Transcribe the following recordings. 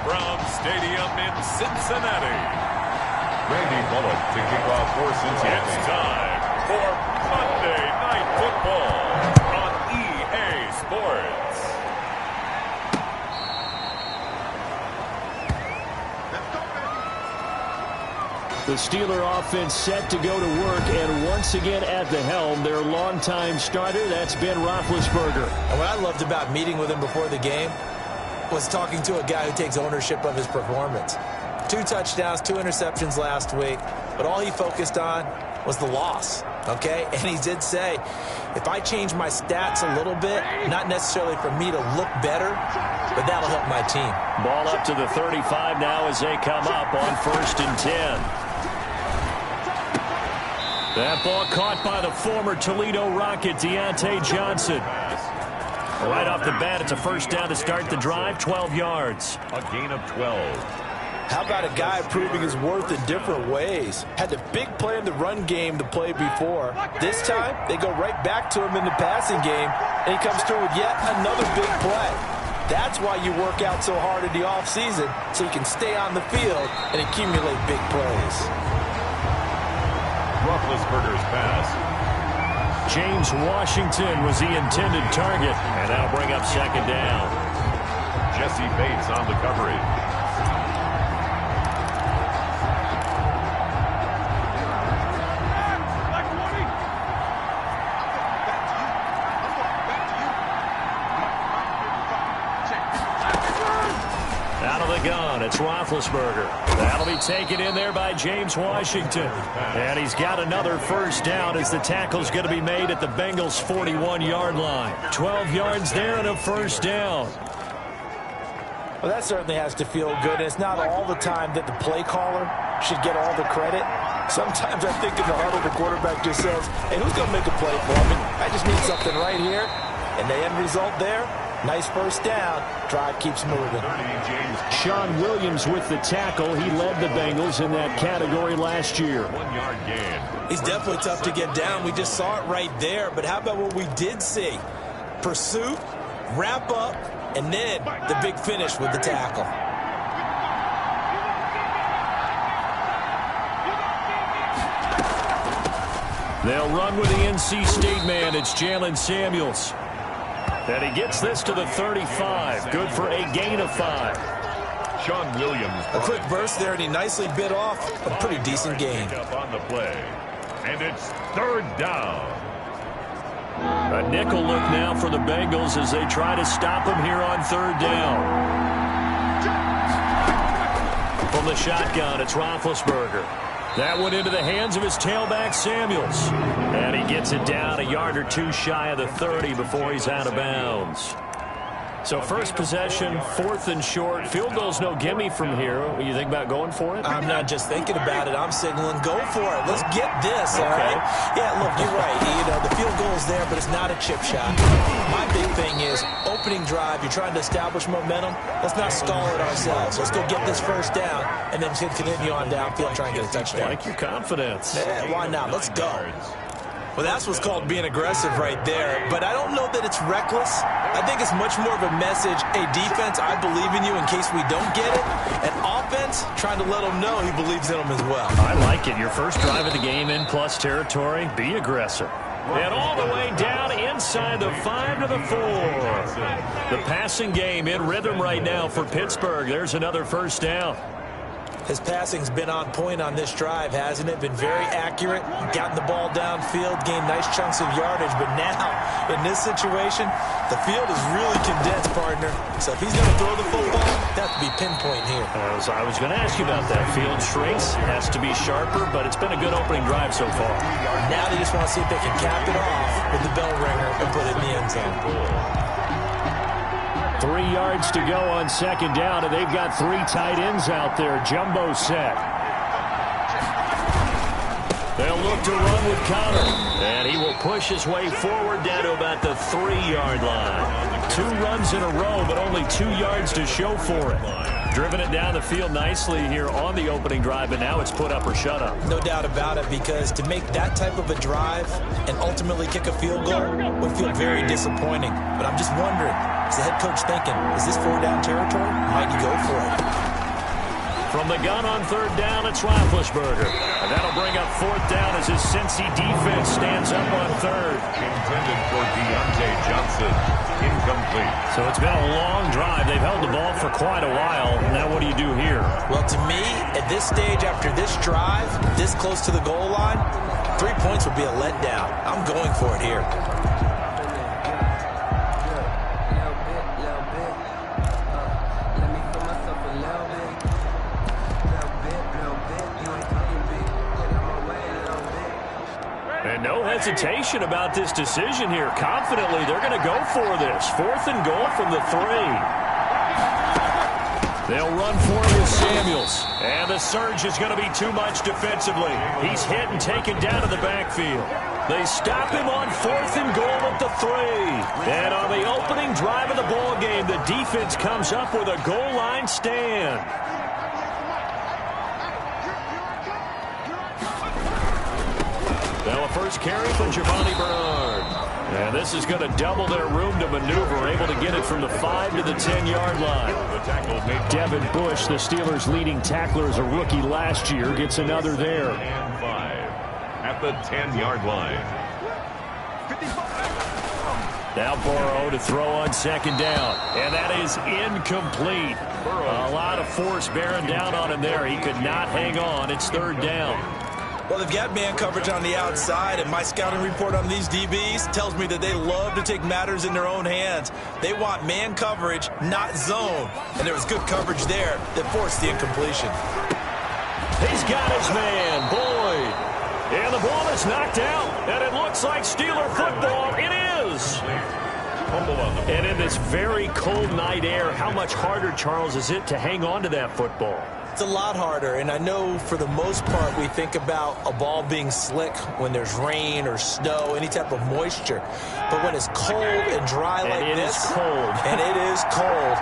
from Stadium in Cincinnati. Randy Bullock to kick off for Cincinnati. It's time for Monday Night Football on EA Sports. The Steeler offense set to go to work, and once again at the helm, their longtime starter, that's Ben Roethlisberger. And what I loved about meeting with him before the game was talking to a guy who takes ownership of his performance. 2 touchdowns, 2 interceptions last week, but all he focused on was the loss, okay? And he did say, if I change my stats a little bit, not necessarily for me to look better, but that'll help my team. Ball up to the 35 now as they come up on 1st and 10. That ball caught by the former Toledo Rocket, Deontay Johnson. Right off the bat, it's a first down to start the drive, 12 yards. A gain of 12. How about a guy proving his worth in different ways? Had the big play in the run game to play before. This time, they go right back to him in the passing game, and he comes through with yet another big play. That's why you work out so hard in the offseason, so you can stay on the field and accumulate big plays. Roethlisberger's pass. James Washington was the intended target, and that'll bring up 2nd down. Jesse Bates on the coverage. It's Roethlisberger. That'll be taken in there by James Washington. And he's got another first down as the tackle's going to be made at the Bengals' 41-yard line. 12 yards there and a first down. Well, that certainly has to feel good. It's not all the time that the play caller should get all the credit. Sometimes I think in the huddle, the quarterback just says, hey, who's going to make a play for me? I just need something right here. And the end result there, nice first down. Drive keeps moving. Sean Williams with the tackle. He led the Bengals in that category last year. 1-yard gain. He's definitely tough to get down. We just saw it right there. But how about what we did see? Pursuit, wrap up, and then the big finish with the tackle. They'll run with the NC State man. It's Jalen Samuels. And he gets this to the 35. Good for a gain of 5. Sean Williams. A quick burst there, and he nicely bit off a pretty decent gain. Up on the play. And it's 3rd down. A nickel look now for the Bengals as they try to stop him here on 3rd down. From the shotgun, it's Roethlisberger. That went into the hands of his tailback, Samuels. And he gets it down a yard or 2 shy of the 30 before he's out of bounds. So first possession, 4th and short. Field goal's no gimme from here. What, you think about going for it? I'm not just thinking about it. I'm signaling go for it. Let's get this, all right? Yeah, look, you're right. You know, the field goal's there, but it's not a chip shot. My big thing is opening drive. You're trying to establish momentum. Let's not stall it ourselves. Let's go get this first down and then continue on downfield and try and get a touchdown. I like your confidence. Yeah, why not? Let's go. Well, that's what's called being aggressive right there. But I don't know that it's reckless. I think it's much more of a message, hey, defense, I believe in you in case we don't get it. And offense, trying to let them know he believes in them as well. I like it. Your first drive of the game in plus territory, be aggressive. And all the way down inside the 5 to the 4. The passing game in rhythm right now for Pittsburgh. There's another first down. His passing's been on point on this drive, hasn't it? Been very accurate, gotten the ball downfield, gained nice chunks of yardage. But now, in this situation, the field is really condensed, partner. So if he's going to throw the football, that has to be pinpoint here. I was going to ask you about that. Field shrinks, has to be sharper, but it's been a good opening drive so far. Now they just want to see if they can cap it off with the bell ringer and put it in the end zone. 3 yards to go on 2nd down, and they've got 3 tight ends out there. Jumbo set. They'll look to run with Connor, and he will push his way forward down to about the 3-yard line. 2 runs in a row, but only 2 yards to show for it. Driven it down the field nicely here on the opening drive, and now it's put up or shut up. No doubt about it, because to make that type of a drive and ultimately kick a field goal would feel very disappointing. But I'm just wondering, Is the head coach thinking, is this 4-down territory? Might he go for it? From the gun on 3rd down, it's Roethlisberger. And that'll bring up 4th down as his Cincy defense stands up on 3rd. Intended for Deontay Johnson. Incomplete. So it's been a long drive. They've held the ball for quite a while. Now what do you do here? Well, to me, at this stage, after this drive, this close to the goal line, 3 points would be a letdown. I'm going for it here. And no hesitation about this decision here. Confidently, they're going to go for this. 4th and goal from the 3. They'll run for it with Samuels. And the surge is going to be too much defensively. He's hit and taken down to the backfield. They stop him on 4th and goal at the 3. And on the opening drive of the ball game, the defense comes up with a goal line stand. Now a first carry from Giovanni Bernard. And this is going to double their room to maneuver, able to get it from the 5 to the 10-yard line. Devin Bush, the Steelers' leading tackler as a rookie last year, gets another there. And 5 at the 10-yard line. Now Burrow to throw on 2nd down. And that is incomplete. A lot of force bearing down on him there. He could not hang on. It's 3rd down. Well, they've got man coverage on the outside, and my scouting report on these DBs tells me that they love to take matters in their own hands. They want man coverage, not zone. And there was good coverage there that forced the incompletion. He's got his man, Boyd. And the ball is knocked out, and it looks like Steeler football. It is. And in this very cold night air, how much harder, Charles, is it to hang on to that football? It's a lot harder, and I know for the most part we think about a ball being slick when there's rain or snow, any type of moisture. But when it's cold and dry like this, and it is cold,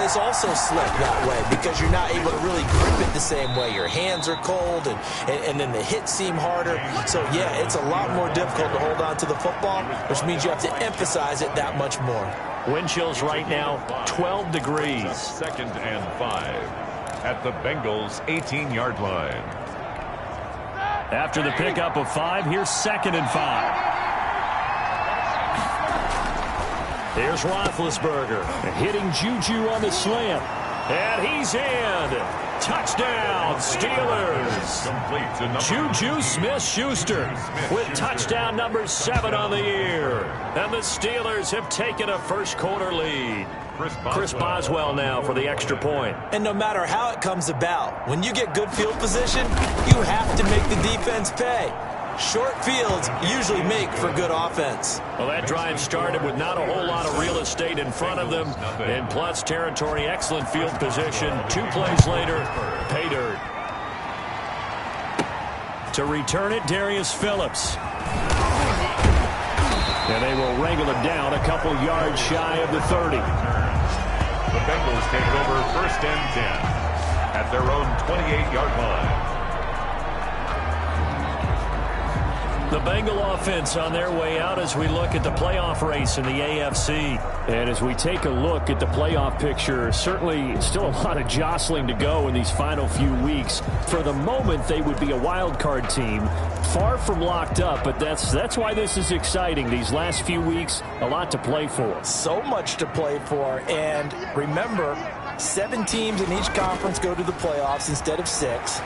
it's also slick that way because you're not able to really grip it the same way. Your hands are cold, and then the hits seem harder. So, yeah, it's a lot more difficult to hold on to the football, which means you have to emphasize it that much more. Wind chills right now, 12 degrees. 2nd and 5. At the Bengals' 18-yard line. After the pickup of 5, here's 2nd and 5. Here's Roethlisberger hitting Juju on the slant. And he's in. Touchdown, Steelers. Juju Smith-Schuster with touchdown number 7 on the year. And the Steelers have taken a first-quarter lead. Chris Boswell now for the extra point. And no matter how it comes about, when you get good field position, you have to make the defense pay. Short fields usually make for good offense. Well, that drive started with not a whole lot of real estate in front of them. In plus territory, excellent field position. 2 plays later, pay dirt. To return it, Darius Phillips. And they will wrangle it down a couple yards shy of the 30. The Bengals take over 1st and 10 at their own 28-yard line. The Bengal offense on their way out as we look at the playoff race in the AFC. And as we take a look at the playoff picture, certainly still a lot of jostling to go in these final few weeks. For the moment, they would be a wild card team, far from locked up, but that's why this is exciting. These last few weeks, a lot to play for. So much to play for, and remember, 7 teams in each conference go to the playoffs instead of 6.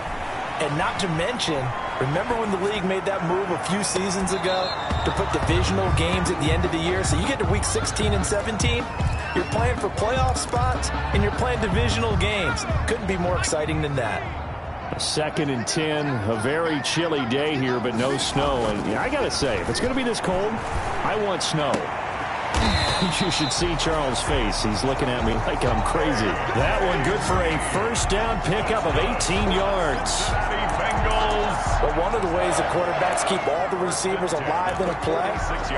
And not to mention, remember when the league made that move a few seasons ago to put divisional games at the end of the year? So you get to week 16 and 17, you're playing for playoff spots, and you're playing divisional games. Couldn't be more exciting than that. 2nd and 10, a very chilly day here, but no snow. And I got to say, if it's going to be this cold, I want snow. You should see Charles' face. He's looking at me like I'm crazy. That one good for a first down pickup of 18 yards. But one of the ways the quarterbacks keep all the receivers alive in a play,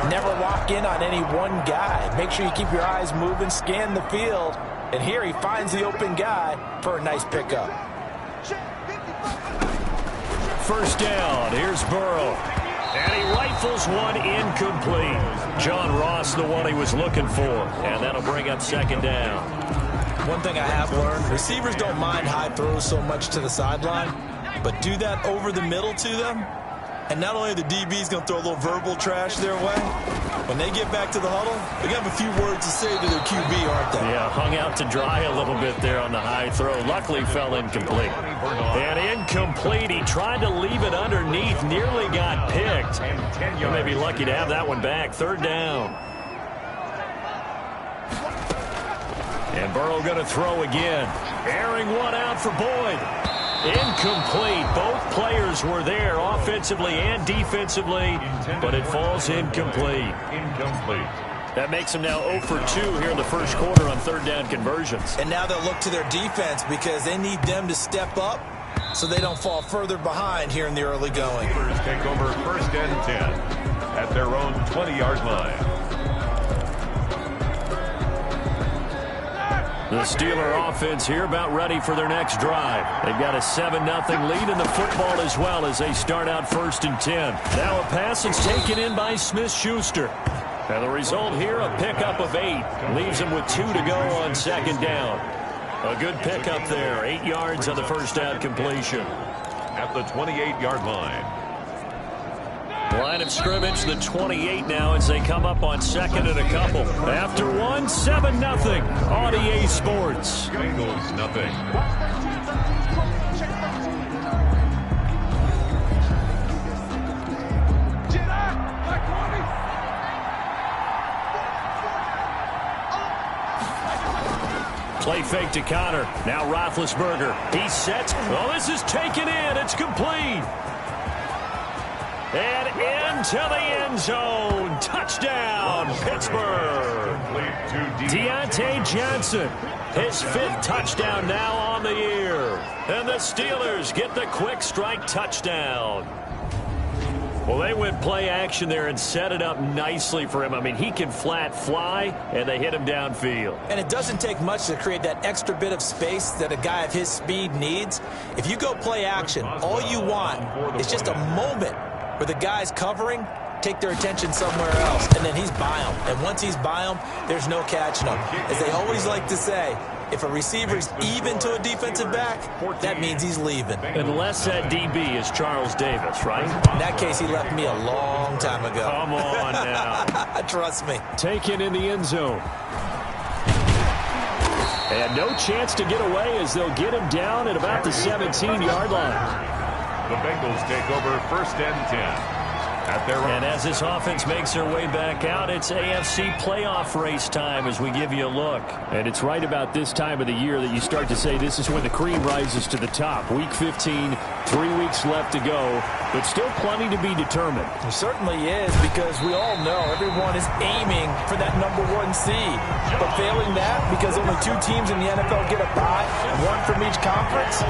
never lock in on any one guy. Make sure you keep your eyes moving, scan the field, and here he finds the open guy for a nice pickup. First down. Here's Burrow. And he rifles one incomplete. John Ross, the one he was looking for. And that'll bring up second down. One thing I have learned, receivers don't mind high throws so much to the sideline, but do that over the middle to them, and not only are the DBs going to throw a little verbal trash their way, when they get back to the huddle, they're going to have a few words to say to their QB, aren't they? Yeah, hung out to dry a little bit there on the high throw. Luckily fell incomplete. And incomplete. He tried to leave it underneath, nearly got picked. You may be lucky to have that one back. Third down. And Burrow going to throw again. Airing one out for Boyd. Incomplete. Both players were there offensively and defensively, but it falls incomplete. That makes them now 0 for 2 here in the first quarter on third down conversions. And now they'll look to their defense because they need them to step up so they don't fall further behind here in the early going. Take over first and 10 at their own 20-yard line. The Steeler offense here about ready for their next drive. They've got a 7-0 lead in the football as well as they start out first and 10. Now a pass is taken in by Smith-Schuster. And the result here, a pickup of 8. Leaves them with 2 to go on second down. A good pickup there. 8 yards on the first down completion. At the 28-yard line. Line of scrimmage, the 28 now as they come up on second and a couple. After one, 7-0 on EA Sports. Bengals nothing. Play fake to Connor. Now Roethlisberger. He's set. Oh, this is taken in. It's complete. And into the end zone. Touchdown, Pittsburgh. Deontay Johnson, his 5th touchdown now on the year. And the Steelers get the quick strike touchdown. Well, they went play action there and set it up nicely for him. I mean, he can flat fly, and they hit him downfield. And it doesn't take much to create that extra bit of space that a guy of his speed needs. If you go play action, all you want is just a moment where the guys covering take their attention somewhere else, and then he's by them. And once he's by them, there's no catching him. As they always like to say, if a receiver's even to a defensive back, that means he's leaving. Unless that DB is Charles Davis, right? In that case, he left me a long time ago. Come on now. Trust me. Taken in the end zone. And no chance to get away as they'll get him down at about the 17-yard line. The Bengals take over first and 10. And as this offense makes their way back out, it's AFC playoff race time as we give you a look. And it's right about this time of the year that you start to say this is when the cream rises to the top. Week 15, 3 weeks left to go, but still plenty to be determined. It certainly is, because we all know everyone is aiming for that #1 seed. But failing that, because only 2 teams in the NFL get a bye, 1 from each conference,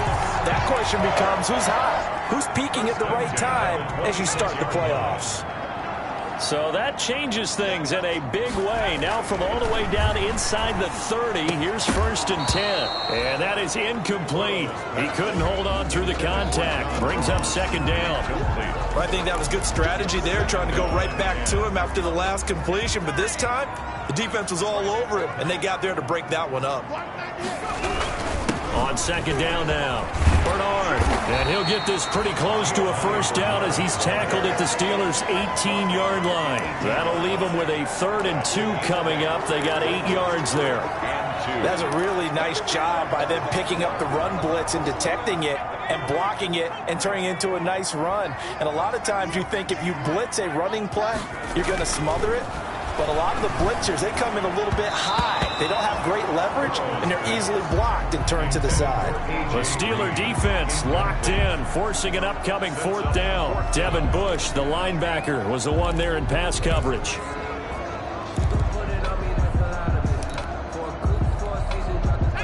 that question becomes who's hot? Who's peaking at the right time as you start the playoffs? So that changes things in a big way. Now from all the way down inside the 30, here's first and 10. And that is incomplete. He couldn't hold on through the contact. Brings up second down. Well, I think that was good strategy there, trying to go right back to him after the last completion. But this time, the defense was all over him, and they got there to break that one up. On second down now, Bernard. And he'll get this pretty close to a first down as he's tackled at the Steelers' 18-yard line. That'll leave them with a 3rd and 2 coming up. They got 8 yards there. That's a really nice job by them picking up the run blitz and detecting it and blocking it and turning it into a nice run. And a lot of times you think if you blitz a running play, you're going to smother it. But a lot of the blitzers, they come in a little bit high. They don't have great leverage, and they're easily blocked and turned to the side. The Steeler defense locked in, forcing an upcoming 4th down. Devin Bush, the linebacker, was the one there in pass coverage.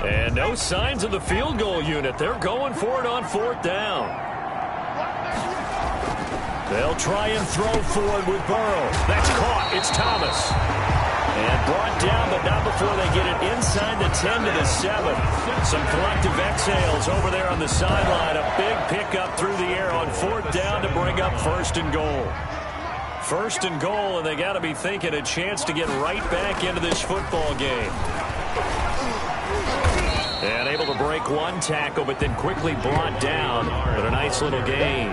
And no signs of the field goal unit. They're going for it on 4th down. They'll try and throw forward with Burrow. That's caught. It's Thomas. And brought down, but not before they get it inside the 10 to the 7. Some collective exhales over there on the sideline. A big pickup through the air on 4th down to bring up 1st and goal. First and goal, and they got to be thinking a chance to get right back into this football game. And able to break one tackle, but then quickly brought down. But a nice little gain.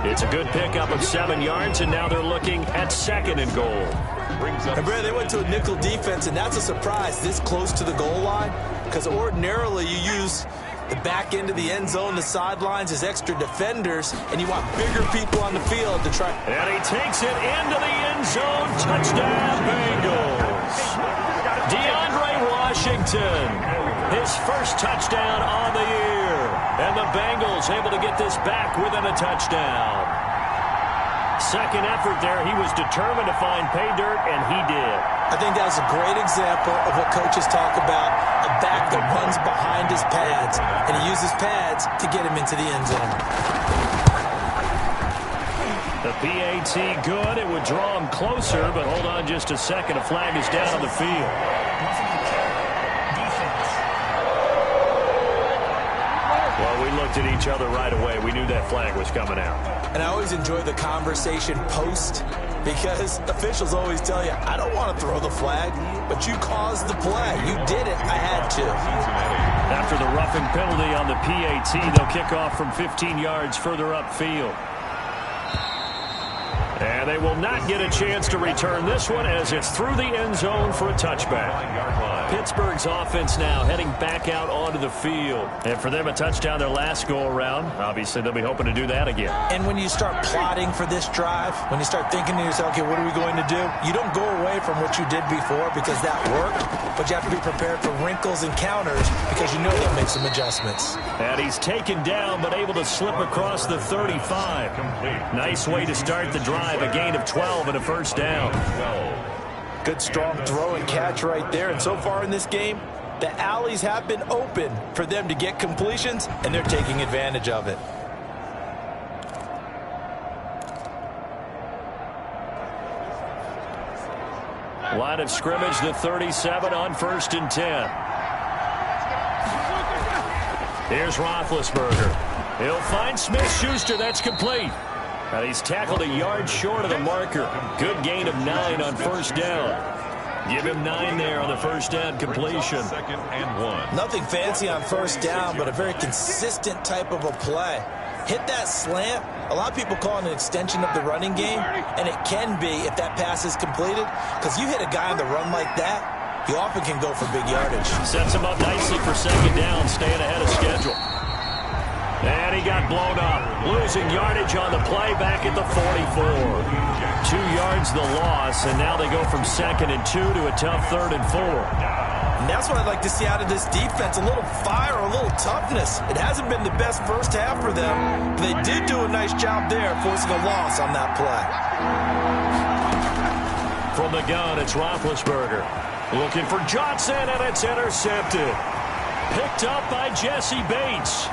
It's a good pickup of 7 yards, and now they're looking at second and goal. And Brad, they went to a nickel defense, and that's a surprise this close to the goal line, because ordinarily you use the back end of the end zone, the sidelines as extra defenders, and you want bigger people on the field to try. And he takes it into the end zone. Touchdown, Bengals. DeAndre Washington, his first touchdown on the year. And the Bengals able to get this back within a touchdown. Second effort there, he was determined to find pay dirt, and he did. I think that's a great example of what coaches talk about, a back that runs behind his pads, and he uses pads to get him into the end zone. The PAT good. It would draw him closer, but hold on just a second. A flag is down on the field. Well, we looked at each other right away. We knew that flag was coming out. And I always enjoy the conversation post, because officials always tell you, I don't want to throw the flag, but you caused the play. You did it. I had to. After the roughing penalty on the PAT, they'll kick off from 15 yards further upfield. And they will not get a chance to return this one as it's through the end zone for a touchback. Pittsburgh's offense now heading back out onto the field. And for them, a touchdown their last go-around. Obviously, they'll be hoping to do that again. And when you start plotting for this drive, when you start thinking to yourself, okay, what are we going to do? You don't go away from what you did before because that worked, but you have to be prepared for wrinkles and counters because you know they'll make some adjustments. And he's taken down but able to slip across the 35. Nice way to start the drive. A gain of 12 and a first down. Good strong throw and catch right there. And so far in this game, the alleys have been open for them to get completions, and they're taking advantage of it. Line of scrimmage, the 37 on 1st and 10. Here's Roethlisberger. He'll find Smith-Schuster. That's complete. And he's tackled a yard short of the marker. Good gain of 9 on first down. Give him 9 there on the first down completion. 2nd and 1. Nothing fancy on first down, but a very consistent type of a play. Hit that slant. A lot of people call it an extension of the running game, and it can be if that pass is completed, because you hit a guy on the run like that, he often can go for big yardage. Sets him up nicely for second down, staying ahead of schedule. And he got blown up. Losing yardage on the play back at the 44. 2 yards the loss, and now they go from 2nd and 2 to a tough 3rd and 4. And that's what I'd like to see out of this defense, a little fire, a little toughness. It hasn't been the best first half for them, but they did do a nice job there forcing a loss on that play. From the gun, it's Roethlisberger. Looking for Johnson, and it's intercepted. Picked up by Jesse Bates.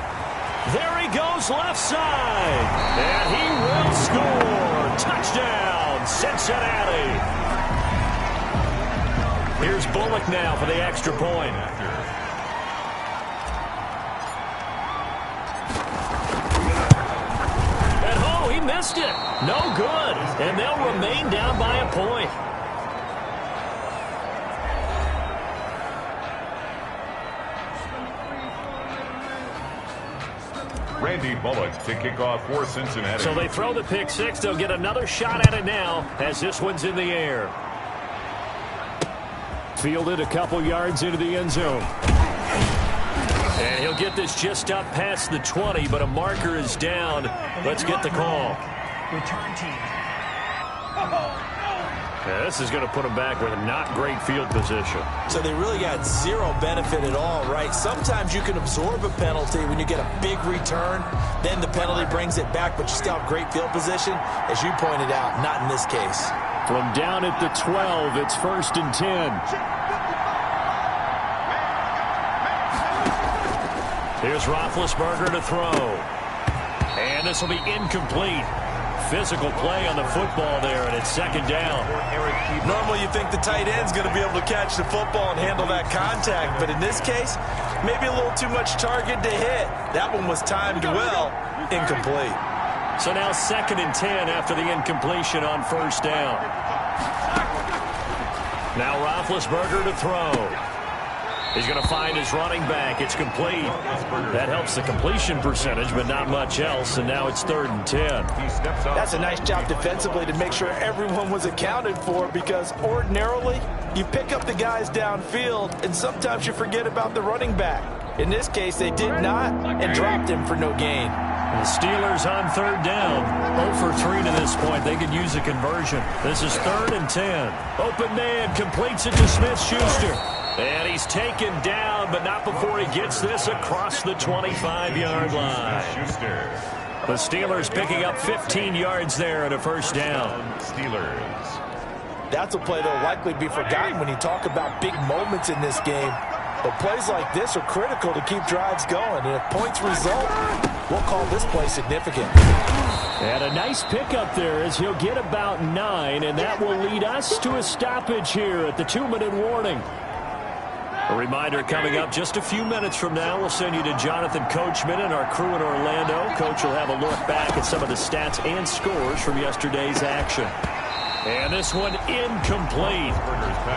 There he goes left side. And he will score. Touchdown, Cincinnati. Here's Bullock now for the extra point. And oh, he missed it. No good. And they'll remain down by a point. Randy Bullock to kick off for Cincinnati. So they throw the pick six. They'll get another shot at it now as this one's in the air. Fielded a couple yards into the end zone. And he'll get this just up past the 20, but a marker is down. Let's get the call. Return team. Yeah, this is going to put him back with a not great field position. So they really got zero benefit at all, right? Sometimes you can absorb a penalty when you get a big return. Then the penalty brings it back, but you still have great field position. As you pointed out, not in this case. From down at the 12, it's 1st and 10. Here's Roethlisberger to throw. And this will be incomplete. Physical play on the football there, and it's 2nd down. Normally you think the tight end's going to be able to catch the football and handle that contact, but in this case, maybe a little too much target to hit. That one was timed well, incomplete. So now 2nd and 10 after the incompletion on first down. Now Roethlisberger to throw. He's going to find his running back. It's complete. That helps the completion percentage, but not much else. And now it's 3rd and 10. That's a nice job defensively to make sure everyone was accounted for, because ordinarily you pick up the guys downfield and sometimes you forget about the running back. In this case, they did not and dropped him for no gain. The Steelers on 3rd down. 0 for 3 to this point. They could use a conversion. This is 3rd and 10. Open man completes it to Smith-Schuster. And he's taken down, but not before he gets this across the 25-yard line. The Steelers picking up 15 yards there at a first down. Steelers. That's a play that will likely be forgotten when you talk about big moments in this game. But plays like this are critical to keep drives going. And if points result, we'll call this play significant. And a nice pickup there as he'll get about 9, and that will lead us to a stoppage here at the 2-minute warning. A reminder coming up just a few minutes from now. We'll send you to Jonathan Coachman and our crew in Orlando. Coach will have a look back at some of the stats and scores from yesterday's action. And this one incomplete.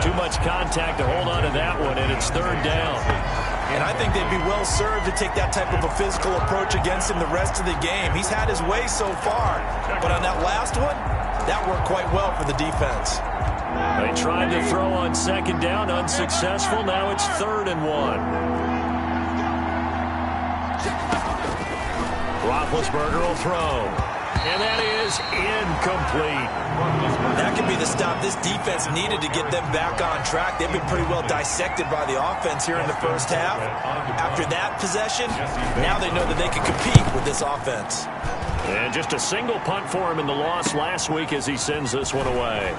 Too much contact to hold on to that one, and it's 3rd down. And I think they'd be well served to take that type of a physical approach against him the rest of the game. He's had his way so far, but on that last one, that worked quite well for the defense. They tried to throw on 2nd down, unsuccessful. Now it's 3rd and 1. Roethlisberger will throw. And that is incomplete. That could be the stop this defense needed to get them back on track. They've been pretty well dissected by the offense here in the first half. After that possession, now they know that they can compete with this offense. And just a single punt for him in the loss last week as he sends this one away.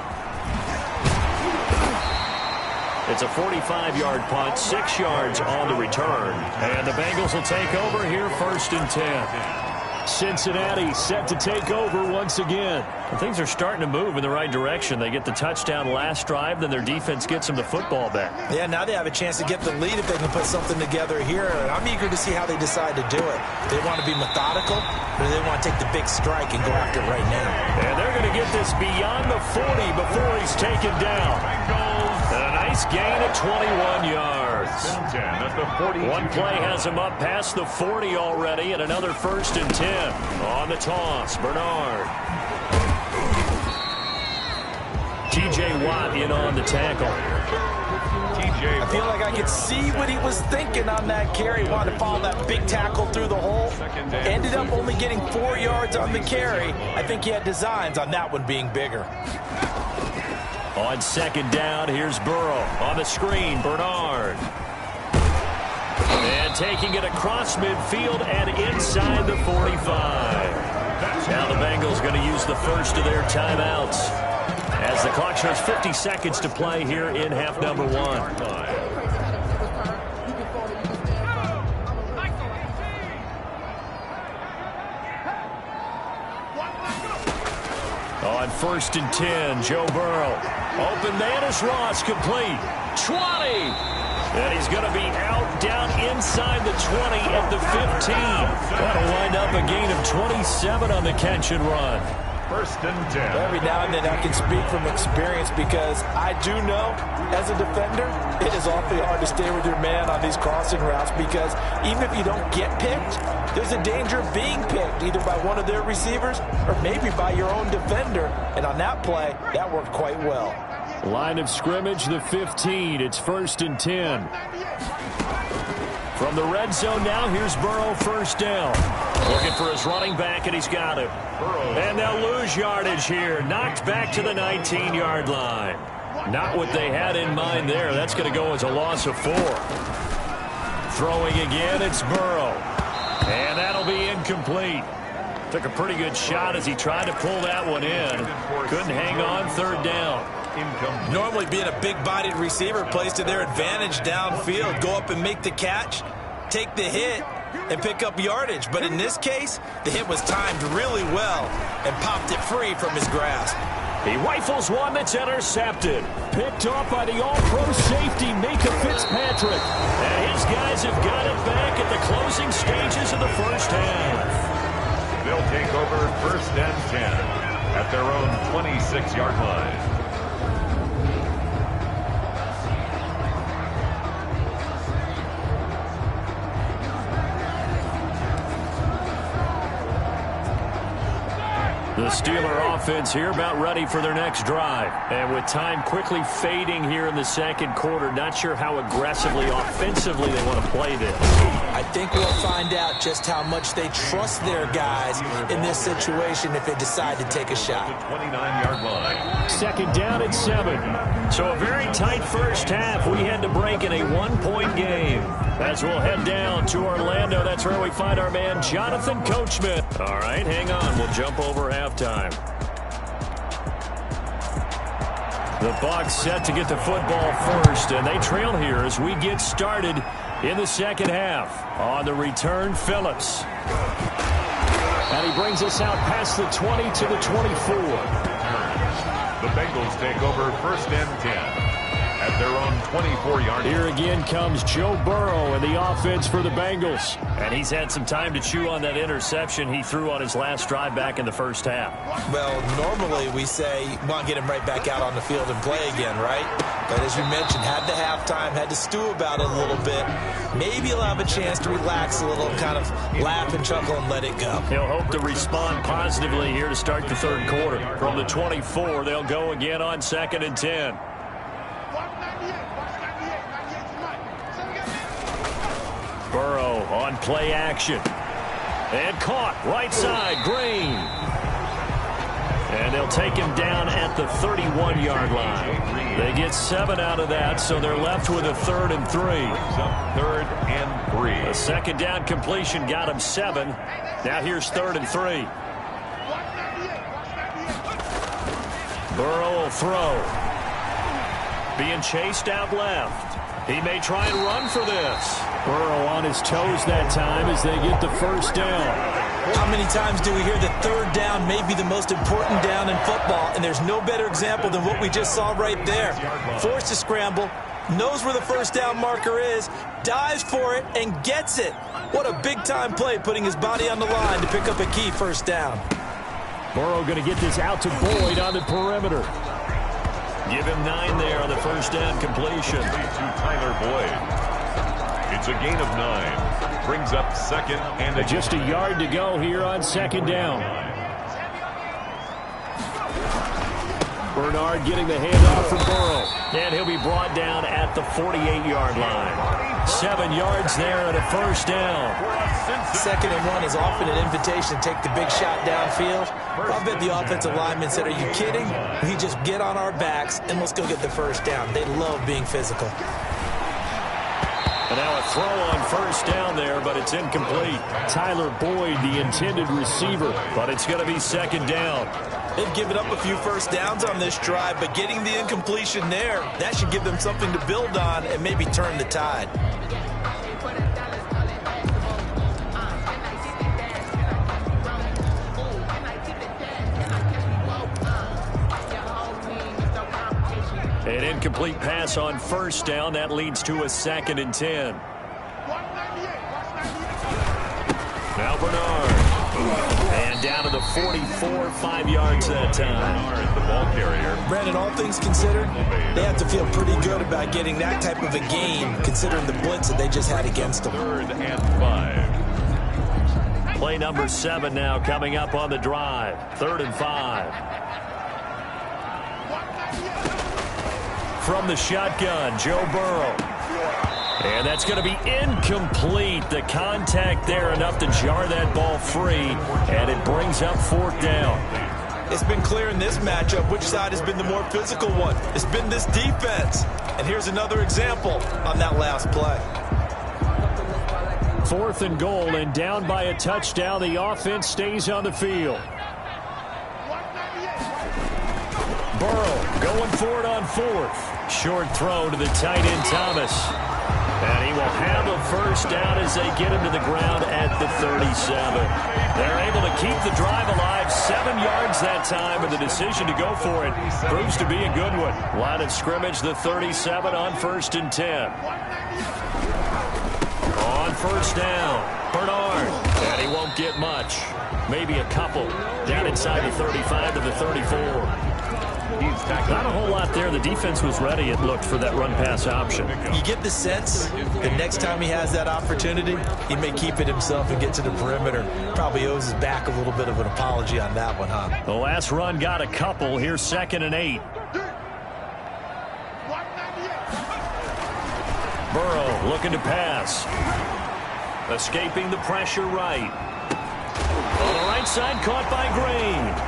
It's a 45-yard punt, 6 yards on the return. And the Bengals will take over here 1st and 10. Cincinnati set to take over once again. And things are starting to move in the right direction. They get the touchdown last drive, then their defense gets them the football back. Yeah, now they have a chance to get the lead if they can put something together here. And I'm eager to see how they decide to do it. They want to be methodical, or they want to take the big strike and go after it right now. And they're going to get this beyond the 40 before he's taken down. And a nice gain of 21 yards. One play has him up past the 40 already, and another 1st and 10. On the toss, Bernard. T.J. Watt in on the tackle. I feel like I could see what he was thinking on that carry. Wanted to follow that big tackle through the hole. Ended up only getting 4 yards on the carry. I think he had designs on that one being bigger. On 2nd down, here's Burrow. On the screen, Bernard. And taking it across midfield and inside the 45. Now the Bengals going to use the first of their timeouts as the clock shows 50 seconds to play here in half number 1. On 1st and 10, Joe Burrow. Open man is Ross, complete. 20. And he's going to be out down inside the 20 at the 15. That'll wind up a gain of 27 on the catch and run. 1st and 10. Every now and then I can speak from experience, because I do know as a defender it is awfully hard to stay with your man on these crossing routes, because even if you don't get picked, there's a danger of being picked either by one of their receivers or maybe by your own defender. And on that play, that worked quite well. Line of scrimmage, the 15. It's 1st and 10. From the red zone now, here's Burrow, 1st down. Looking for his running back, and he's got him. And they'll lose yardage here. Knocked back to the 19-yard line. Not what they had in mind there. That's going to go as a loss of 4. Throwing again, it's Burrow. And that'll be incomplete. Took a pretty good shot as he tried to pull that one in. Couldn't hang on, 3rd down. Normally being a big-bodied receiver plays to their advantage downfield. Go up and make the catch, take the hit, and pick up yardage. But in this case, the hit was timed really well and popped it free from his grasp. He rifles one that's intercepted. Picked off by the all-pro safety, Micah Fitzpatrick. And his guys have got it back at the closing stages of the first half. They'll take over 1st and 10 at their own 26-yard line. The Steeler offense here about ready for their next drive. And with time quickly fading here in the second quarter, not sure how aggressively, offensively they want to play this. I think we'll find out just how much they trust their guys in this situation if they decide to take a shot. 29-yard line. 2nd down and 7. So a very tight first half. We had to break in a one-point game. As we'll head down to Orlando, that's where we find our man Jonathan Coachman. All right, hang on. We'll jump over halftime. The Bucs set to get the football first, and they trail here as we get started in the second half. On the return, Phillips. And he brings us out past the 20 to the 24. The Bengals take over 1st and 10 at their own 24-yard line. Here again comes Joe Burrow and the offense for the Bengals. And he's had some time to chew on that interception he threw on his last drive back in the first half. Well, normally we say, want to get him right back out on the field and play again, right? But as you mentioned, had the halftime, had to stew about it a little bit. Maybe he'll have a chance to relax a little, kind of laugh and chuckle and let it go. He'll hope to respond positively here to start the third quarter. From the 24, they'll go again on 2nd and 10. Burrow on play action. And caught right side, Green. And they'll take him down at the 31-yard line. They get 7 out of that, so they're left with a 3rd and 3. 3rd and 3. A 2nd down completion got him 7. Now here's 3rd and 3. Burrow will throw. Being chased out left. He may try and run for this. Burrow on his toes that time as they get the first down. How many times do we hear that 3rd down may be the most important down in football, and there's no better example than what we just saw right there. Forced to scramble, knows where the first down marker is, dives for it, and gets it. What a big-time play, putting his body on the line to pick up a key first down. Burrow going to get this out to Boyd on the perimeter. Give him 9 there on the first down completion. To Tyler Boyd. It's a gain of 9. Brings up 2nd and just a yard to go here on 2nd down. Bernard getting the handoff from Burrow. And he'll be brought down at the 48-yard line. 7 yards there and a first down. 2nd and 1 is often an invitation to take the big shot downfield. I bet the offensive lineman said, are you kidding? We just get on our backs and let's go get the first down. They love being physical. And now a throw on first down there, but it's incomplete. Tyler Boyd, the intended receiver, but it's going to be 2nd down. They've given up a few first downs on this drive, but getting the incompletion there, that should give them something to build on and maybe turn the tide. An incomplete pass on first down. That leads to a 2nd and 10. Now Bernard. And down to the 44, 5 yards that time. Bernard, the ball carrier. Brandon, all things considered, they have to feel pretty good about getting that type of a game, considering the blitz that they just had against them. 3rd and 5. Play number 7 now coming up on the drive. 3rd and 5. From the shotgun, Joe Burrow. And that's going to be incomplete. The contact there enough to jar that ball free, and it brings up 4th down. It's been clear in this matchup which side has been the more physical one. It's been this defense. And here's another example on that last play. 4th and goal, and down by a touchdown. The offense stays on the field. Burrow going for it on 4th. Short throw to the tight end, Thomas. And he will have a first down as they get him to the ground at the 37. They're able to keep the drive alive. 7 yards that time, and the decision to go for it proves to be a good one. Line of scrimmage, the 37 on 1st and 10. On first down, Bernard. And he won't won't get much. Maybe a couple. Down inside the 35 to the 34. Not a whole lot there. The defense was ready, it looked, for that run-pass option. You get the sense that next time he has that opportunity, he may keep it himself and get to the perimeter. Probably owes his back a little bit of an apology on that one, huh? The last run got a couple. Here's 2nd and 8. Burrow looking to pass. Escaping the pressure right. On the right side, caught by Green.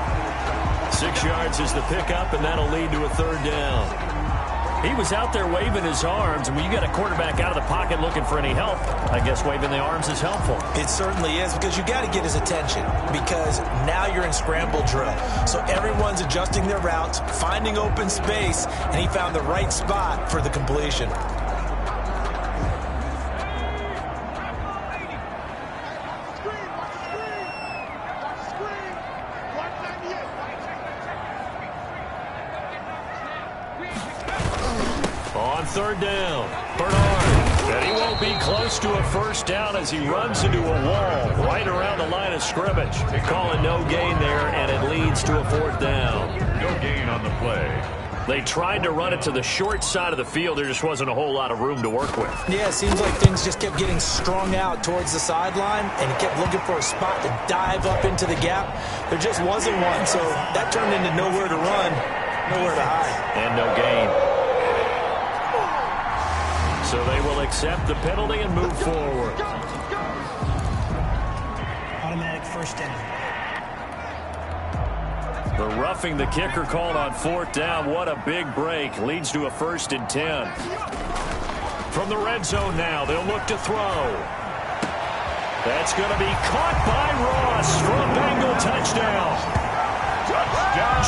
6 yards is the pickup, and that'll lead to a 3rd down. He was out there waving his arms, and when you got a quarterback out of the pocket looking for any help, I guess waving the arms is helpful. It certainly is, because you got to get his attention, because now you're in scramble drill. So everyone's adjusting their routes, finding open space, and he found the right spot for the completion. On 3rd down, Bernard. And he won't be close to a 1st down as he runs into a wall right around the line of scrimmage. Calling no gain there, and it leads to a 4th down. No gain on the play. They tried to run it to the short side of the field. There just wasn't a whole lot of room to work with. Yeah, it seems like things just kept getting strung out towards the sideline, and he kept looking for a spot to dive up into the gap. There just wasn't one, so that turned into nowhere to run, nowhere to hide. And no gain. So they will accept the penalty and move forward. Automatic 1st down. The roughing the kicker called on 4th down. What a big break. Leads to a 1st and 10. From the red zone now, they'll look to throw. That's going to be caught by Ross for a Bengal touchdown.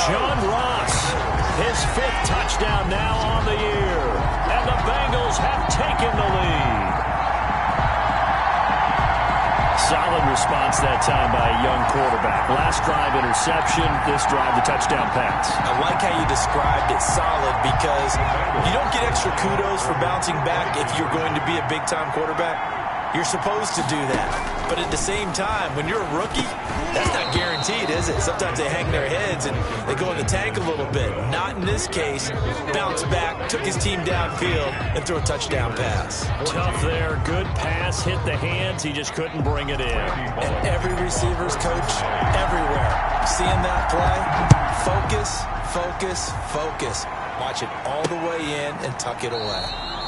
John Ross, his 5th touchdown now on the year. And the Bengals have taken the lead. Solid response that time by a young quarterback. Last drive interception, this drive the touchdown pass. I like how you described it, solid, because you don't get extra kudos for bouncing back if you're going to be a big-time quarterback. You're supposed to do that. But at the same time, when you're a rookie, that's not guaranteed, is it? Sometimes they hang their heads and they go in the tank a little bit. Not in this case. Bounced back, took his team downfield, and threw a touchdown pass. Tough there. Good pass. Hit the hands. He just couldn't bring it in. And every receiver's coach everywhere. Seeing that play, focus, focus, focus. Watch it all the way in and tuck it away.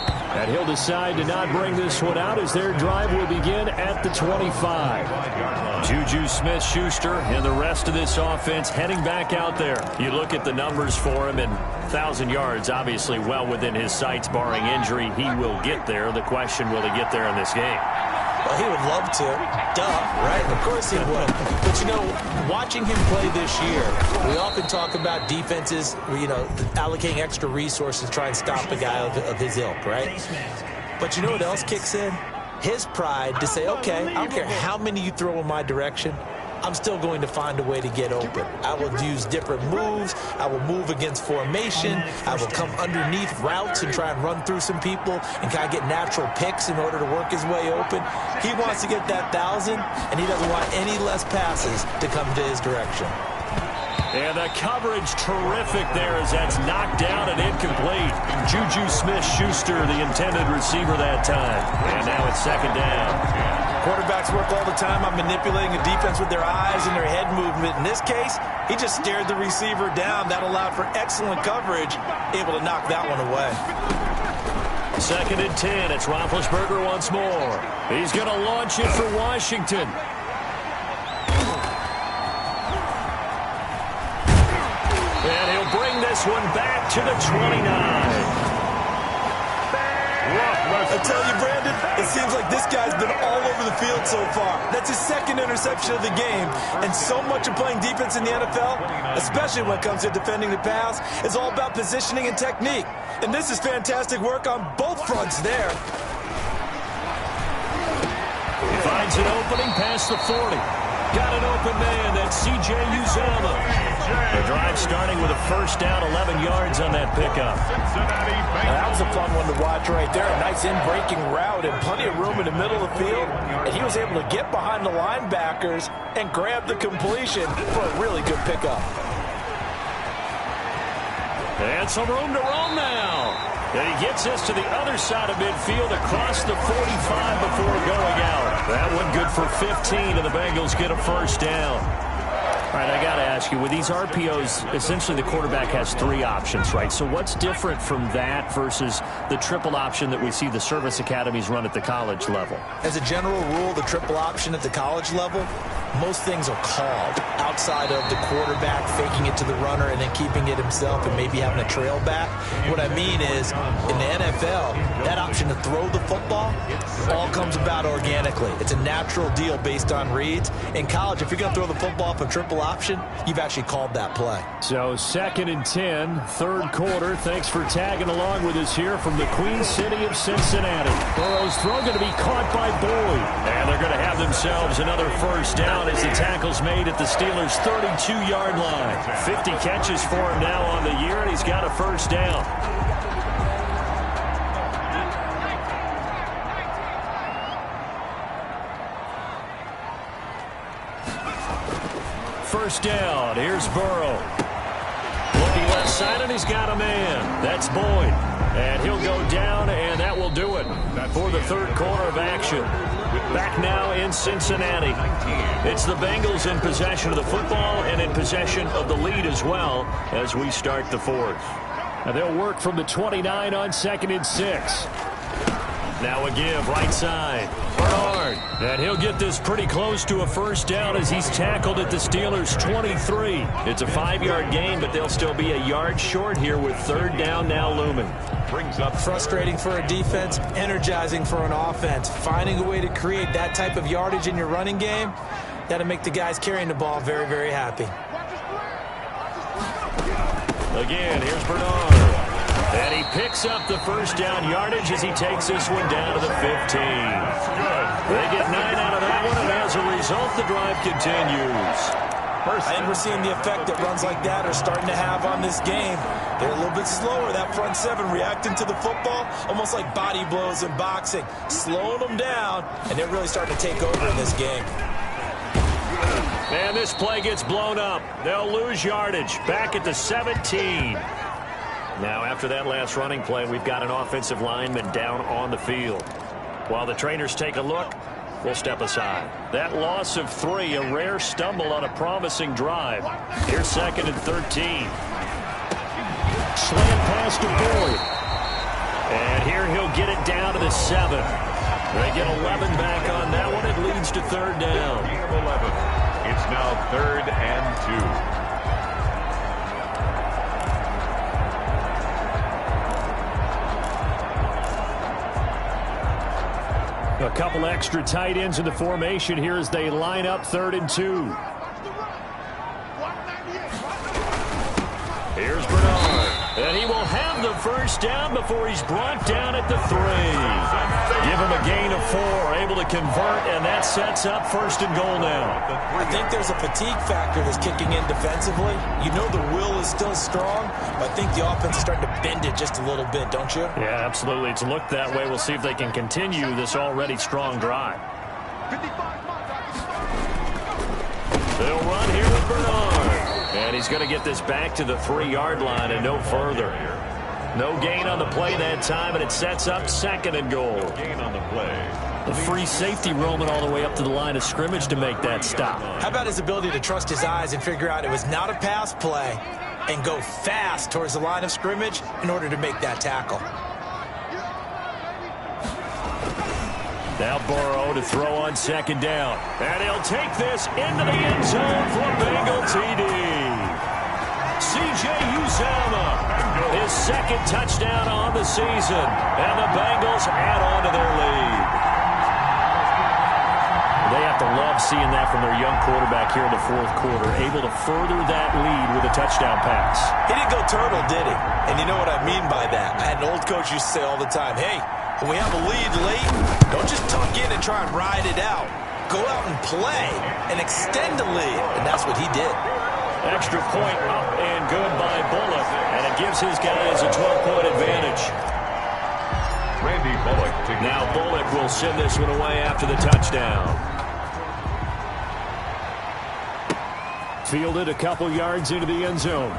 And he'll decide to not bring this one out as their drive will begin at the 25. Juju Smith-Schuster and the rest of this offense heading back out there. You look at the numbers for him, and 1,000 yards obviously well within his sights barring injury. He will get there. The question, will he get there in this game? Well, he would love to. Duh, right? Of course he would. But, you know, watching him play this year, we often talk about defenses, you know, allocating extra resources to try and stop a guy of his ilk, right? But you know what else kicks in? His pride to say, okay, I don't care how many you throw in my direction, I'm still going to find a way to get open. I will use different moves. I will move against formation. I will come underneath routes and try and run through some people and kind of get natural picks in order to work his way open. He wants to get that 1,000, and he doesn't want any less passes to come to his direction. And the coverage terrific there as that's knocked down and incomplete. Juju Smith-Schuster, the intended receiver that time. And now it's 2nd down. Quarterbacks work all the time on manipulating a defense with their eyes and their head movement. In this case, he just stared the receiver down. That allowed for excellent coverage, able to knock that one away. 2nd and 10. It's Roethlisberger once more. He's going to launch it for Washington. And he'll bring this one back to the 29. I tell you, Brandon, it seems like this guy's been all over the field so far. That's his 2nd interception of the game. And so much of playing defense in the NFL, especially when it comes to defending the pass, is all about positioning and technique. And this is fantastic work on both fronts there. Finds an opening past the 40. Got an open man. That's C.J. Uzomah. The drive starting with a 1st down, 11 yards on that pickup. That was a fun one to watch right there. A nice in-breaking route and plenty of room in the middle of the field. And he was able to get behind the linebackers and grab the completion for a really good pickup. And some room to roam now. And he gets this to the other side of midfield across the 45 before going out. That one good for 15, and the Bengals get a first down. All right, I got to ask you, with these RPOs, essentially the quarterback has 3 options, right? So what's different from that versus the triple option that we see the service academies run at the college level? As a general rule, the triple option at the college level, most things are called outside of the quarterback faking it to the runner and then keeping it himself and maybe having a trail back. What I mean is, in the NFL, that option to throw the football all comes about organically. It's a natural deal based on reads. In college, if you're going to throw the football off a triple option, you've actually called that play. So 2nd and 10, third quarter. Thanks for tagging along with us here from the Queen City of Cincinnati. Burrow's throw going to be caught by Boyd. And they're going to have themselves another first down as the tackle's made at the Steelers' 32-yard line. 50 catches for him now on the year, and he's got a first down. First down. Here's Burrow. Looking left side, and he's got a man. That's Boyd. And he'll go down, and that will do it for the third quarter of action. Back now in Cincinnati. It's the Bengals in possession of the football and in possession of the lead as well as we start the fourth. And they'll work from the 29 on 2nd and 6. Now a give, right side. Bernard. And he'll get this pretty close to a first down as he's tackled at the Steelers' 23. It's a 5-yard gain, but they'll still be a yard short here with third down now looming. Brings up frustrating for a defense, energizing for an offense. Finding a way to create that type of yardage in your running game, that'll make the guys carrying the ball very, very happy. Again, here's Bernard. And he picks up the first down yardage as he takes this one down to the 15. They get 9 out of that one, and as a result, the drive continues. And we're seeing the effect that runs like that are starting to have on this game. They're a little bit slower, that front 7 reacting to the football, almost like body blows in boxing, slowing them down, and they're really starting to take over in this game. And this play gets blown up. They'll lose yardage back at the 17. Now, after that last running play, we've got an offensive lineman down on the field. While the trainers take a look, we'll step aside. That loss of 3, a rare stumble on a promising drive. Here's 2nd and 13. Slant pass to Boyd. And here he'll get it down to the 7. They get 11 back on that one. It leads to third down. 11. It's now 3rd and 2. A couple extra tight ends in the formation here as they line up 3rd and 2. Here's Bernard. And he will have the first down before he's brought down at the 3. Give him a gain of 4, able to convert, and that sets up 1st and goal now. I think there's a fatigue factor that's kicking in defensively. You know the will is still strong, but I think the offense is starting to bend it just a little bit, don't you? Yeah, absolutely. It's looked that way. We'll see if they can continue this already strong drive. They'll run here with Bernard. And he's going to get this back to the 3-yard line and no further. No gain on the play that time, and it sets up 2nd and goal. Gain on the play. The free safety roaming all the way up to the line of scrimmage to make that stop. How about his ability to trust his eyes and figure out it was not a pass play and go fast towards the line of scrimmage in order to make that tackle. Now Burrow to throw on 2nd down. And he'll take this into the end zone for Bengal TD. C.J. Uzomah, his 2nd touchdown on the season. And the Bengals add on to their lead. They have to love seeing that from their young quarterback here in the 4th quarter, able to further that lead with a touchdown pass. He didn't go turtle, did he? And you know what I mean by that. I had an old coach used to say all the time, hey, when we have a lead late, don't just tuck in and try and ride it out. Go out and play and extend the lead. And that's what he did. Extra point up and good by Bullock. And it gives his guys a 12-point advantage. Randy Bullock. Now Bullock will send this one away after the touchdown. Fielded a couple yards into the end zone.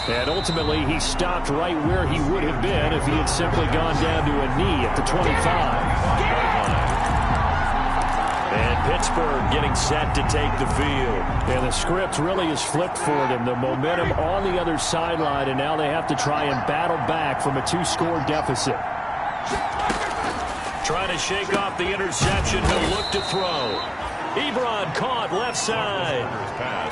And ultimately, he stopped right where he would have been if he had simply gone down to a knee at the 25. And Pittsburgh getting set to take the field. And the script really is flipped for them. The momentum on the other sideline, and now they have to try and battle back from a 2-score deficit. Trying to shake off the interception. He'll look to throw. Ebron caught left side.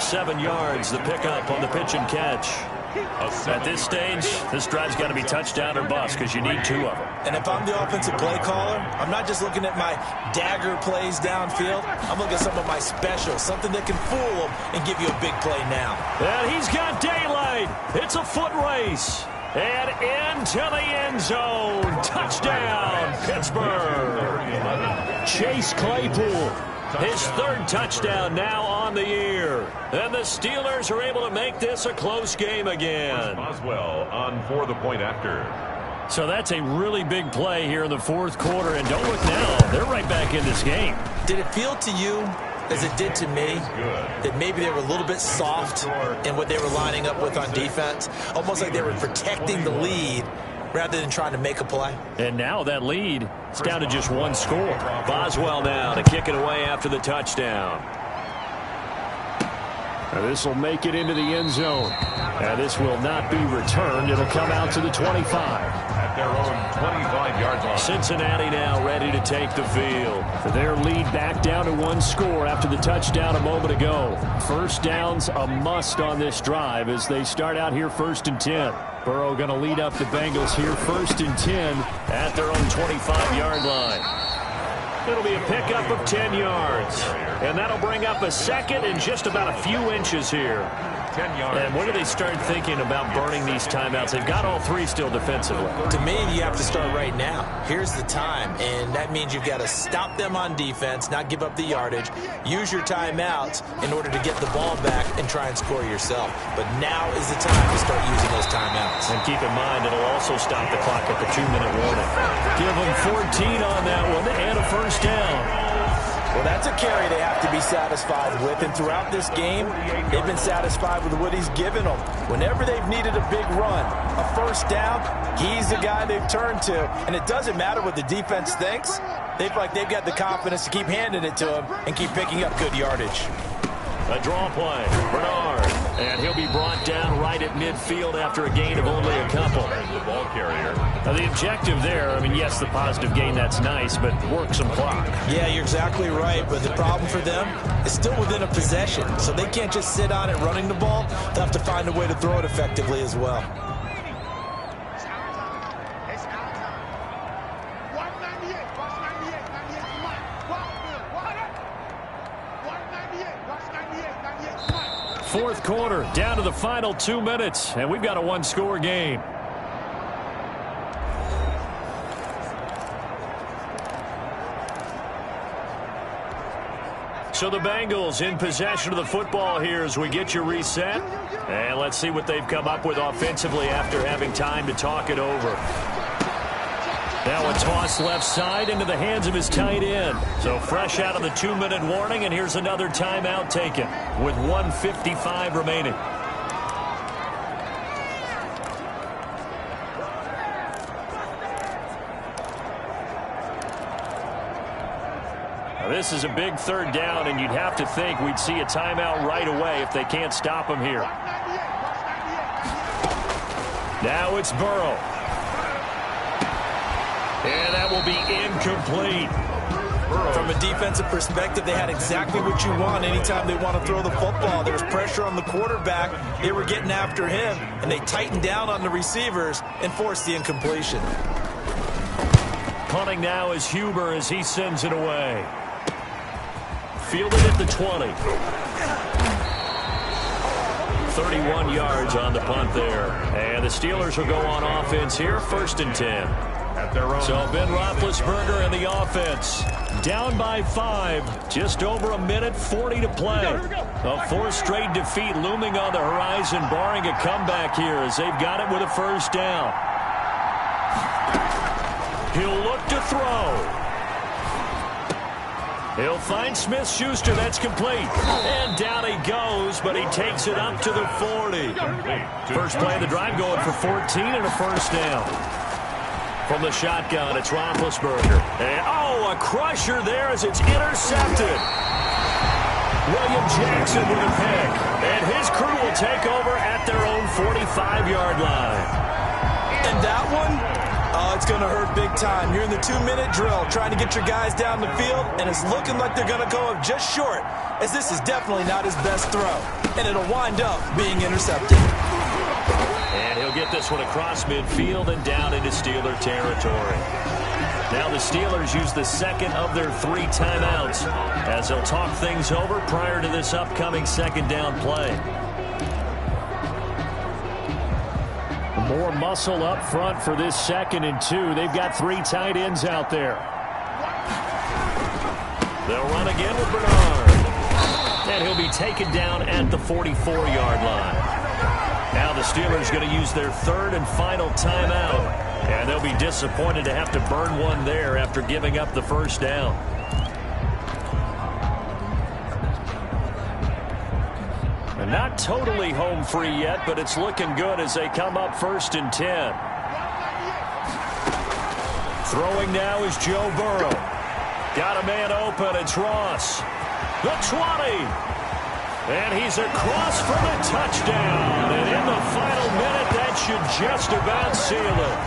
7 yards, the pickup on the pitch and catch. At this stage, this drive's got to be touchdown or bust because you need 2 of them. And if I'm the offensive play caller, I'm not just looking at my dagger plays downfield. I'm looking at some of my specials, something that can fool them and give you a big play now. And he's got daylight. It's a foot race. And into the end zone. Touchdown, Pittsburgh. Chase Claypool. His 3rd touchdown now on the year. And the Steelers are able to make this a close game again. Boswell on for the point after. So that's a really big play here in the 4th quarter. And don't look now, they're right back in this game. Did it feel to you, as it did to me, that maybe they were a little bit soft in what they were lining up with on defense? Almost like they were protecting the lead rather than trying to make a play. And now that lead is down to just 1 score. Boswell now to kick it away after the touchdown. This will make it into the end zone. And this will not be returned. It'll come out to the 25. At their own 25-yard line. Cincinnati now ready to take the field. Their lead back down to 1 score after the touchdown a moment ago. First down's a must on this drive as they start out here 1st and 10. Burrow going to lead up the Bengals here 1st and 10 at their own 25-yard line. It'll be a pickup of 10 yards. And that'll bring up a 2nd and just about a few inches here. 10 yards. And when do they start thinking about burning these timeouts? They've got all 3 still defensively. To me, you have to start right now. Here's the time, and that means you've got to stop them on defense, not give up the yardage, use your timeouts in order to get the ball back and try and score yourself. But now is the time to start using those timeouts. And keep in mind, it'll also stop the clock at the 2-minute warning. Give them 14 on that one and a first down. Well, that's a carry they have to be satisfied with, and throughout this game, they've been satisfied with what he's given them. Whenever they've needed a big run, a first down, he's the guy they've turned to, and it doesn't matter what the defense thinks. They've got the confidence to keep handing it to him and keep picking up good yardage. A draw play, Bernard, and he'll be brought down right at midfield after a gain of only a couple. The ball carrier. Now the objective there, I mean, yes, the positive gain, that's nice, but work some clock. Yeah, you're exactly right, but the problem for them is still within a possession, so they can't just sit on it running the ball. They'll have to find a way to throw it effectively as well. Fourth quarter, down to the final 2 minutes, and we've got a 1-score game. So the Bengals in possession of the football here as we get you reset. And let's see what they've come up with offensively after having time to talk it over. Now a toss left side into the hands of his tight end. So fresh out of the 2-minute warning, and here's another timeout taken with 1:55 remaining. Now this is a big 3rd down, and you'd have to think we'd see a timeout right away if they can't stop him here. Now it's Burrow. And that will be incomplete. From a defensive perspective, they had exactly what you want anytime they want to throw the football. There was pressure on the quarterback. They were getting after him, and they tightened down on the receivers and forced the incompletion. Punting now is Huber as he sends it away. Fielded at the 20. 31 yards on the punt there. And the Steelers will go on offense here, 1st and 10. So Ben Roethlisberger and the offense down by 5, just over a minute 40 to play. A 4th straight defeat looming on the horizon, barring a comeback here as they've got it with a first down. He'll look to throw. He'll find Smith-Schuster. That's complete. And down he goes, but he takes it up to the 40. First play of the drive going for 14 and a first down. From the shotgun, it's Roethlisberger. And, a crusher there as it's intercepted. William Jackson with a pick. And his crew will take over at their own 45-yard line. And that one? Oh, it's going to hurt big time. You're in the 2-minute drill trying to get your guys down the field, and it's looking like they're going to go up just short, as this is definitely not his best throw. And it'll wind up being intercepted. And he'll get this one across midfield and down into Steeler territory. Now the Steelers use the second of their 3 timeouts as they'll talk things over prior to this upcoming second down play. More muscle up front for this 2nd and 2. They've got 3 tight ends out there. They'll run again with Bernard. And he'll be taken down at the 44-yard line. Now the Steelers going to use their 3rd and final timeout. And they'll be disappointed to have to burn one there after giving up the first down. Not totally home free yet, but it's looking good as they come up 1st and 10. Throwing now is Joe Burrow. Got a man open. It's Ross. The 20. And he's across for the touchdown. And in the final minute, that should just about seal it.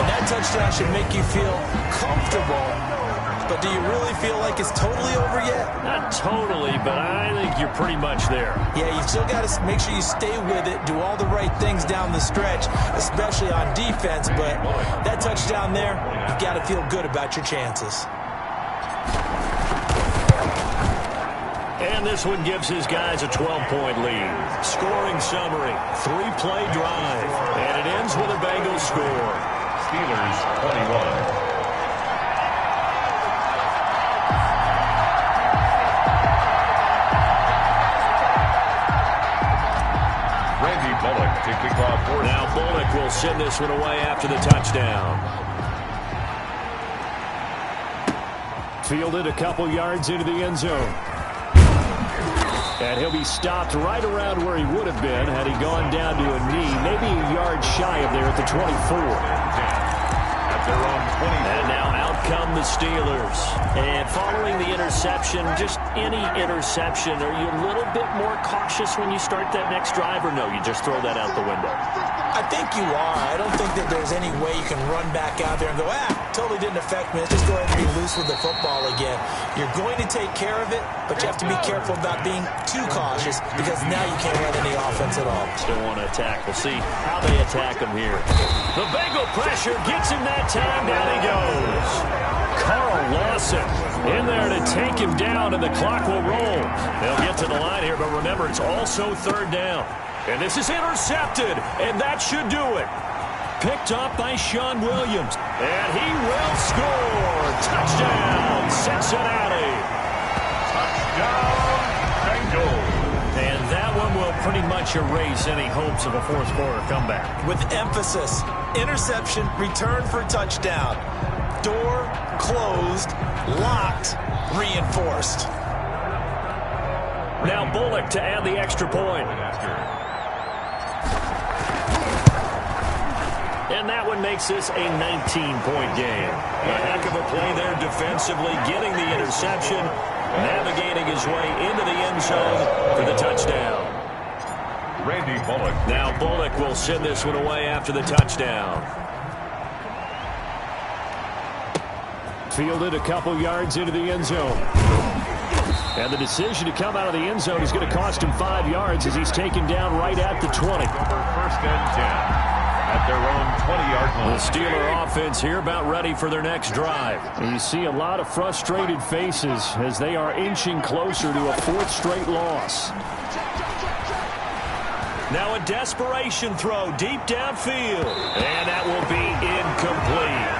And that touchdown should make you feel comfortable. But do you really feel like it's totally over yet? Not totally, but I think you're pretty much there. Yeah, you still got to make sure you stay with it, do all the right things down the stretch, especially on defense. But that touchdown there, you've got to feel good about your chances. And this one gives his guys a 12-point lead. Scoring summary, 3-play drive, and it ends with a Bengals score. Steelers 21. To kick off. Now Bullock will send this one away after the touchdown. Fielded a couple yards into the end zone. And he'll be stopped right around where he would have been had he gone down to a knee, maybe a yard shy of there at the 24. At their own 20. And now out come the Steelers. And following the interception, just any interception, are you a little bit more cautious when you start that next drive, or no, you just throw that out the window? I think you are. I don't think that there's any way you can run back out there and go, totally didn't affect me. Let's just go ahead and be loose with the football again. You're going to take care of it, but you have to be careful about being too cautious because now you can't run any offense at all. Still want to attack. We'll see how they attack him here. The Bengal pressure gets him that time. Down he goes. Carl Lawson in there to take him down, and the clock will roll. They'll get to the line here, but remember, it's also 3rd down. And this is intercepted, and that should do it. Picked up by Sean Williams. And he will score. Touchdown, Cincinnati. Touchdown, Bengals. And that one will pretty much erase any hopes of a 4th-quarter comeback. With emphasis, interception, return for touchdown. Door closed, locked, reinforced. Now Bullock to add the extra point. And that one makes this a 19-point game. A heck of a play there defensively, getting the interception, navigating his way into the end zone for the touchdown. Randy Bullock. Now Bullock will send this one away after the touchdown. Fielded a couple yards into the end zone. And the decision to come out of the end zone is going to cost him 5 yards as he's taken down right at the 20. 1st and 10. At their own 20-yard line. The Steeler offense here about ready for their next drive. And you see a lot of frustrated faces as they are inching closer to a 4th straight loss. Now a desperation throw deep downfield. And that will be incomplete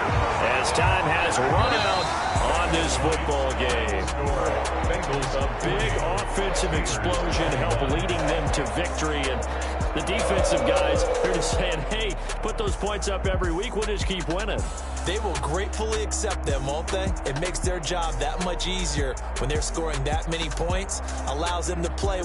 as time has run out on this football game. Bengals, a big offensive explosion help leading them to victory. And The defensive guys are just saying, hey, put those points up every week. We'll just keep winning. They will gratefully accept them, won't they? It makes their job that much easier when they're scoring that many points, allows them to play.